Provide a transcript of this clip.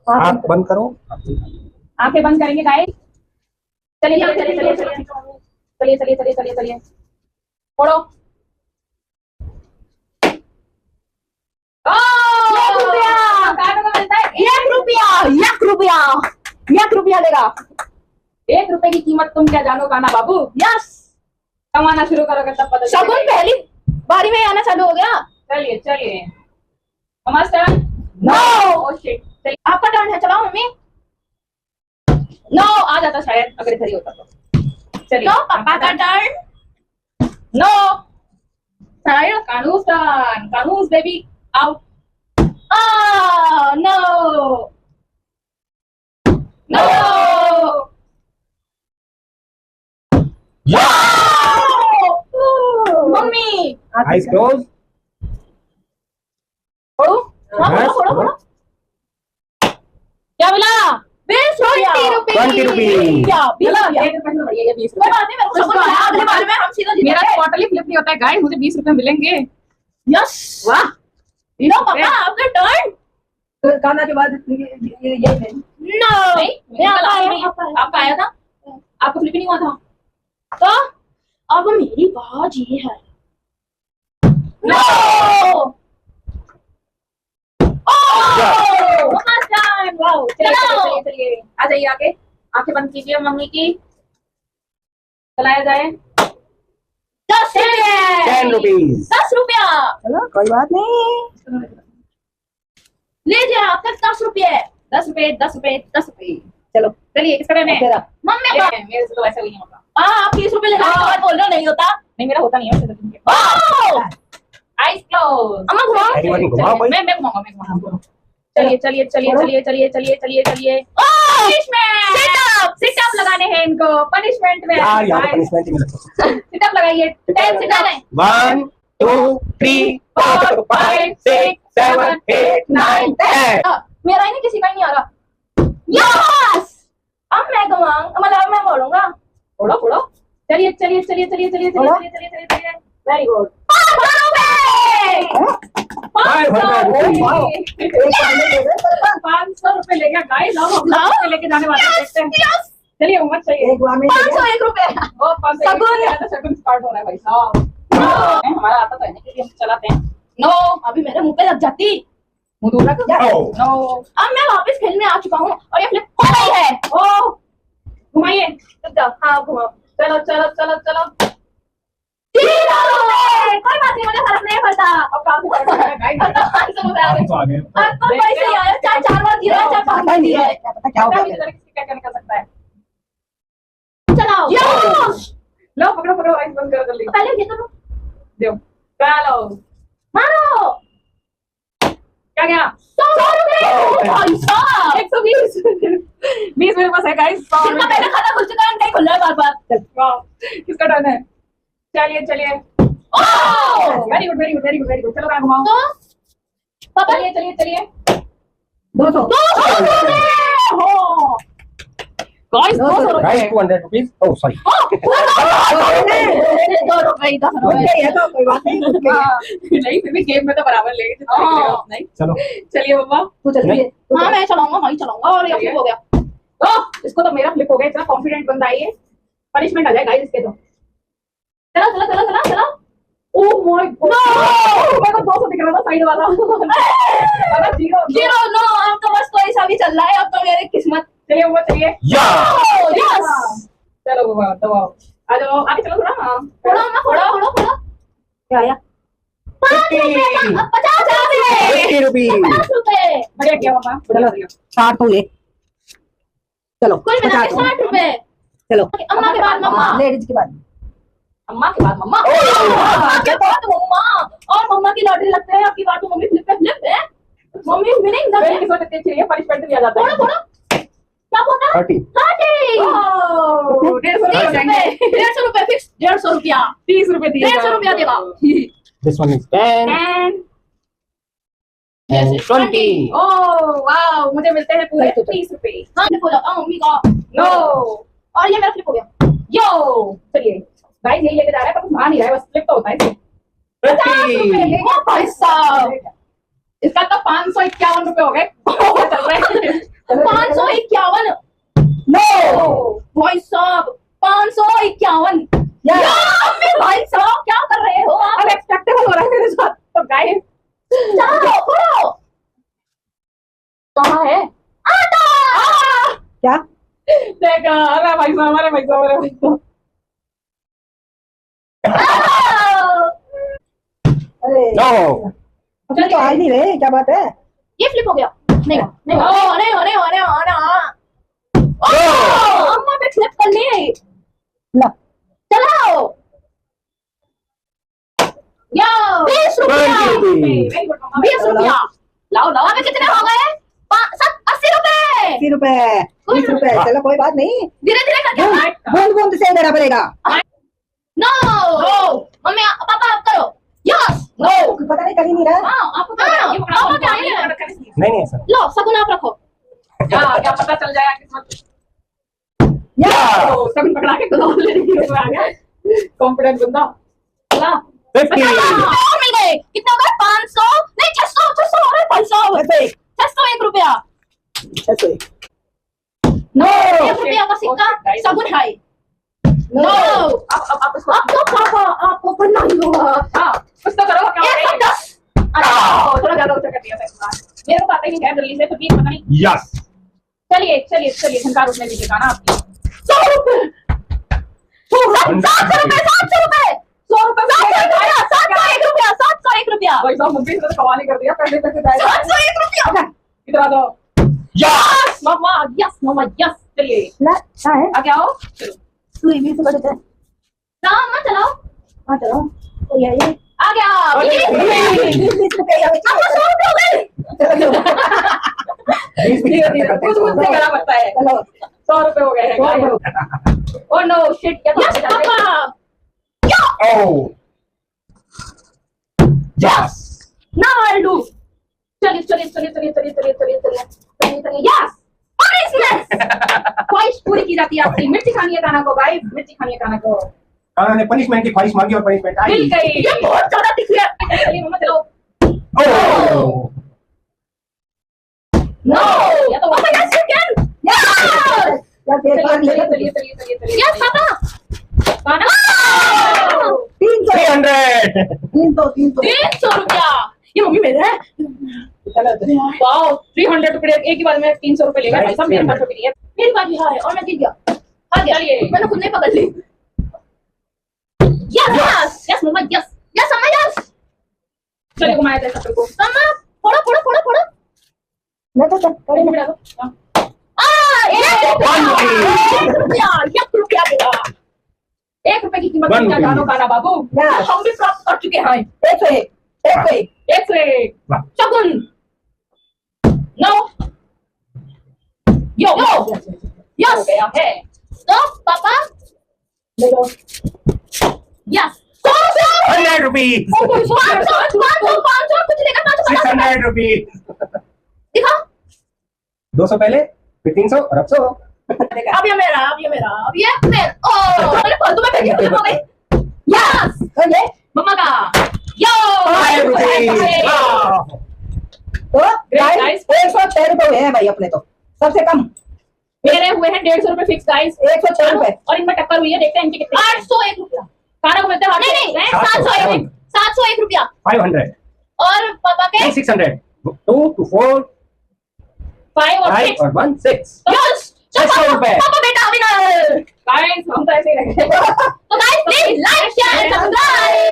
आप बंद करो। आंखें बंद करेंगे गाइस। चलिए चलिए चलिए चलिए चलिए चलिए चलिए चलिए चलिए चलिए फोड़ो। मिलता है 1 रुपया। 1 रुपया 1 रुपया देगा। 1 रुपए की कीमत तुम क्या जानो काना बाबू। यस कमाना शुरू करोगे तब पता चलेगा। शगुन पहली बारी में आना चालू हो गया। चलिए चलिए mamma turn. No oh shit. चलिए आपका टर्न है। चलाओ मम्मी। नो आ जाता शायद अगर इधर ही होता तो। चलिए नो पापा का टर्न। नो साइड कानूस टर्न। कानूस बेबी आउट। नो नो मम्मी आइज क्लोज। फोड़ो फोड़ो फोड़ो। क्या मिला? 20 रुपया। 20 रुपीज। मेरा टोटली फ्लिप नहीं होता है गाइस। मुझे 20 रुपए मिलेंगे। यस वाह। नो पापा आपका टर्न। खाना के बाद ये नो आपका आया था। आपको फ्लिप नहीं हुआ था तो अब मेरी बात ये है। नो चलिए आ जाइए आके। आंखें बंद कीजिए मम्मी की। चलाया जाए। 10 रुपीज। 10 रुपया। चलो कोई बात नहीं। लीजिए आपका 10 रुपये। 10 रुपये 10 रुपये 10 रुपये। चलो चलिए किसका टर्न है? तेरा। मम्मी का। मेरे से तो ऐसा भी नहीं होता। आप 30 रुपये लेने के बाद बोल रहे हो नहीं होता। नहीं मेरा होता नहीं है। Eyes close. अम्मा घुमाओ। मैं घुमाऊंगा। चलिए चलिए चलिए चलिए चलिए चलिए चलिए चलिए। सिट अप लगाने हैं इनको पनिशमेंट में। यार यहाँ पनिशमेंट ही मिलता है। सिट अप लगाइए। 10 सिट अप है। 1 2 3 4 5 6 7 8 9 10। मेरा ही नहीं किसी का ही नहीं आ रहा। यस अब मैं घुमाऊंगा। मतलब मैं बोलूंगा। फोड़ो फोड़ो। चलिए चलिए चलिए चलिए चलिए चलिए चलिए चलिए चलिए। Very good. 500 रुपए ले गया गाइस। हम लेके जाने वाले हैं। चलिए उम्र चाहिए 501 रुपए। शगुन स्टार्ट हो रहा है भाई साहब। हमारा आता तो है नहीं हम चलाते हैं। नो अभी मेरे मुंह पे लग जाती। मुंह दूर रख। नो अब मैं वापस खेल में आ चुका हूँ और ये फ्लिप हो गई है। ओ घुमाइए। हाँ घुमाओ। चलो चलो चलो चलो। 0 रुपए। कोई बात नहीं मुझे फर्क नहीं पड़ता। अब काफी फर्क पड़ रहा है गाइस। 500 रुपए आ गए। अब तो पैसे ही आए। चाहे 4 बार दिया है चाहे 5 बार दिया है। क्या होगा क्या कर सकता है। चलाओ। लो पकड़ो पकड़ो। आइस बंद करो जल्दी। पहले ये करो। दो चलो मारो। क्या गया? 100 रुपए। भाई साहब 120। 20 मेरे पास है गाइस। इसका पहले खाता खुल चुका है। नहीं खुल रहा है बार बार। किसका टर्न है? चलिए चलिए। Very good very good very good very good. चलो मैं घुमाऊं तो पापा। चलिए चलिए चलिए। 200 हो गाइस। 200 रुपए। Guys 200 rupees. Oh sorry. 2 रुपए 10 रुपए। ये तो कोई बात नहीं। नहीं फिर भी गेम में तो बराबर लेंगे। नहीं चलो चलिए मम्मा तू चलिए। हाँ मैं चलाऊंगा। हाँ चलाऊंगा। और ये फ्लिप हो गया। इसको तो मेरा फ्लिप हो गया। इतना कॉन्फिडेंट बंदा है ये। पनिशमेंट आ जाए गाइस इसके तो। चलो चलो चलो चलो चलो। Oh my God. मेरे को 200 दिख रहा था साइड वाला। 0 नो। अब तो बस कोई सा भी चल रहा है। अब तो मेरी किस्मत। चलिए वो चलिए। यस चलो वो दबाओ। आ जाओ आगे चलो थोड़ा। हाँ थोड़ा थोड़ा थोड़ा थोड़ा। क्या आया? 50 रुपीज। 50 रुपए। बढ़िया किया मम्मा। चलो 60 हो गए। चलो कुल मिला के 60 रुपए। चलो अम्मा के बाद मम्मा। लेडीज के बाद अम्मा के बाद मम्मा। के बाद मम्मा। और मम्मा की लॉटरी लगता है। आपकी बात तो मम्मी फ्लिप पे फ्लिप है। Mummy winning the game. किसको सकते चाहिए पनिशमेंट दिया जाता है। थोड़ा क्या बोला? 30। 150 रुपए फिक्स। 150 रुपया। 30 रुपए दिए। 150 रुपया देगा। This one is 10 and 20. Oh wow मुझे मिलते हैं पूरे 30 रुपए। हाँ मैं बोला मम्मी का। नो और ये मेरा फ्लिप हो गया। यो चलिए गाइस यही लेके जा रहा है पर कुछ आ नहीं रहा है। बस फ्लिप तो होता है इसे। 50 रुपए। भाई साहब इसका तो 551 रुपए हो गए। चल रहे 551। नो भाई साहब 551। भाई साहब क्या कर रहे हो आप? अनएक्सपेक्टेबल हो रहा है मेरे साथ तो गाइस। चलो पढ़ो। कहाँ है? आटा। क्या देखा, अरे भाई साहब, अरे भाई साहब, अरे भाई साहब। अरे नो अभी तो आ ही नहीं रहे, क्या बात है? ये फ्लिप हो गया। नहीं हो, नहीं हो, नहीं हो, नहीं हो, नहीं हो, नहीं हो। अम्मा पे फ्लिप कर ली। ला चलाओ। 20 रुपया। 20 रुपया। लाओ लाओ। अबे कितने हो गए? 80 रुपए। 80 रुपए 20 रुपए, चलो कोई बात नहीं, धीरे धीरे करके। बूंद बूंद से देना पड़ेगा। नो मम्मी पापा आप करो। यस। नो पता नहीं कर ही नहीं रहा। आपको क्या है? नहीं सर। लो सगुन आप रखो। क्या पता चल जाएगा किस्मत। सब पकड़ा के खुदा लेने की आ गया कॉन्फिडेंट बंदा। ला 50 और मिल गए। कितने हो गए? 500 नहीं 600 600 और 500 601 रुपया। ऐसे नो 1 रुपया का सिक्का सगुन है। नो अब इसको अब तो पापा आपको पढ़ना ही होगा। हाँ कुछ तो करो। क्या 110। थोड़ा ज्यादा ऊंचा कर दिया था इस बार। मेरे को पता ही नहीं है जल्दी से, तो प्लीज पता नहीं। यस चलिए चलिए चलिए, झंकार उठने दीजिएगा ना आपकी। 100 रुपए 700 रुपए 700 रुपए 100 रुपए 701 रुपया 701 रुपया भाई साहब मुझे तो सवाल ही कर दिया, पैसे पैसे जाएगा 701 रुपया। इतना दो। यस मम्मा यस चलिए ला क्या है? आगे आओ। चलो सुई 20 रुपए देते हैं। काम मत चलाओ। हाँ चलो तो ये आ गया 20 रुपए। 20 रुपए आपको 100 रुपए हो गए। धीरे धीरे कुछ मुझसे करा पड़ता है। चलो 100 रुपए हो गए हैं। ओ नो शिट, क्या yes papa. Oh yes now I do. चलिए यस पनिशमेंट। ख्वाहिश पूरी की जाती है आपकी। मिर्ची खानी है काना को भाई, मिर्ची खानी है काना को। काना ने पनिशमेंट की ख्वाहिश मांगी और पनिशमेंट आई। मिल गई। ये बहुत ज्यादा दिख रहा है। चलिए मम्मा चलो। ओह नो या तो पापा यस यू कैन। यस या फिर बाहर ले लो। चलिए यस पापा। खाना 300 300 300 रुपया। ये मम्मी मेरा है। चलो वाओ 300 रुपए एक ही बार में 300 रुपए ले गए भाई साहब। मेरे पास रुपए नहीं है। मेरी बाजी है और मैं जीत गया। आ गया। चलिए। मैंने खुद नहीं पकड़ ली। यस यस मम्मा यस यस अम्मा यस। चलिए घुमाया जाए सब को। अम्मा फोड़ो फोड़ो फोड़ो फोड़ो। मैं तो कर मिला दो। हाँ। एक रुपया मिला। 1 रुपए की कीमत 1 क्या रुपए। जानो काना बाबू। Yes. हम भी प्राप्त कर चुके हैं। 101 101 101 शगुन। नो यो हो यस गया है। तो पापा ले लो। यस 100 100 रुपीज 500 कुछ लेकर 550 600 रुपीज दिखाओ। 200 पहले फिर 300 और अब 100। अब ये मेरा अब ये मेरा अब ये मेरा। ओह मैंने फालतू में फेंकी हो गई। यस तो ये मम्मा का यो 5 रुपीज तो गाइस 106 रुपए हुए हैं भाई अपने तो, सबसे कम मेरे हुए हैं 150 रुपए फिक्स गाइस। 106 रुपए। और इनमें टक्कर हुई है, देखते हैं इनके कितने। 801 रुपया। खाना को मिलते हैं नहीं 701 रुपया 500 और पापा के 600 2 to 4 5 और 5 6 और 1 6 यस 600 रुपए। पापा बेटा विनर। गाइस हम तो ऐसे ही रह गए।